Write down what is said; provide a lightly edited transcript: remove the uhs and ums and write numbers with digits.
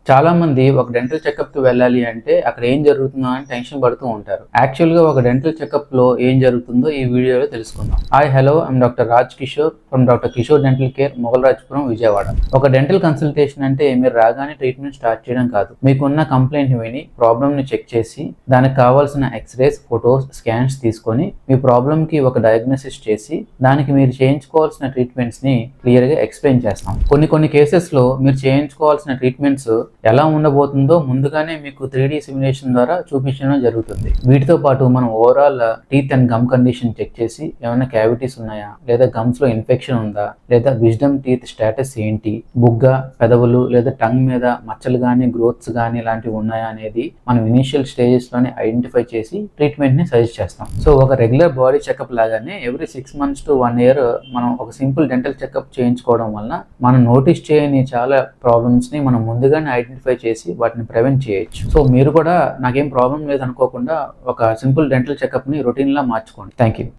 చాలా మంది ఒక డెంటల్ చెకప్ కి వెళ్ళాలి అంటే అక్కడ ఏం జరుగుతుందో అని టెన్షన్ పడుతూ ఉంటారు. యాక్చువల్ గా ఒక డెంటల్ చెకప్ లో ఏం జరుగుతుందో ఈ వీడియోలో తెలుసుకుందాం. Hi hello I'm doctor Raj Kishore from doctor Kishore dental care, Moghalrajpuram, Vijayawada. ఒక డెంటల్ కన్సల్టేషన్ అంటే మీరు రాగానే ట్రీట్మెంట్ స్టార్ట్ చేయడం కాదు. మీకున్న కంప్లైంట్ ని విని ప్రాబ్లమ్ ని చెక్ చేసి దానికి కావాల్సిన ఎక్స్రేస్, ఫొటోస్, స్కాన్స్ తీసుకొని మీ ప్రాబ్లమ్ కి ఒక డయాగ్నోసిస్ చేసి దానికి మీరు చేయించుకోవాల్సిన ట్రీట్మెంట్స్ ని క్లియర్ గా ఎక్స్ప్లెయిన్ చేస్తాం. కొన్ని కేసెస్ లో మీరు చేయించుకోవాల్సిన ట్రీట్మెంట్స్ ఎలా ఉండబోతుందో ముందుగానే మీకు 3D సిమ్యులేషన్ ద్వారా చూపించడం జరుగుతుంది. వీటితో పాటు మనం overall teeth and gum condition check చేసి ఏమైనా క్యావిటీస్ ఉన్నాయా, లేదా గమ్స్ లో ఇన్ఫెక్షన్ ఉందా, లేదా విజ్డమ్ టీత్ స్టేటస్ ఏంటి, బుగ్గ, పెదవులు లేదా టంగ్ మీద మచ్చలు గానీ, గ్రోత్స్ గానీ ఇలాంటివి ఉన్నాయా అనేది మనం ఇనిషియల్ స్టేజెస్ లోనే ఐడెంటిఫై చేసి ట్రీట్మెంట్ ని సజెస్ట్ చేస్తాం. సో ఒక రెగ్యులర్ బాడీ చెకప్ లాగానే ఎవ్రీ 6 months to 1 year మనం ఒక సింపుల్ డెంటల్ చెకప్ చేయించుకోవడం వలన మనం నోటీస్ చేయని చాలా ప్రాబ్లమ్స్ ని మనం ముందుగానే ఐడెంటిఫై చేసి వాటిని ప్రివెంట్ చేయొచ్చు. సో మీరు కూడా నాకేం ప్రాబ్లం లేదనుకోకుండా ఒక సింపుల్ డెంటల్ చెకప్ ని రొటీన్ లా మార్చుకోండి. Thank you.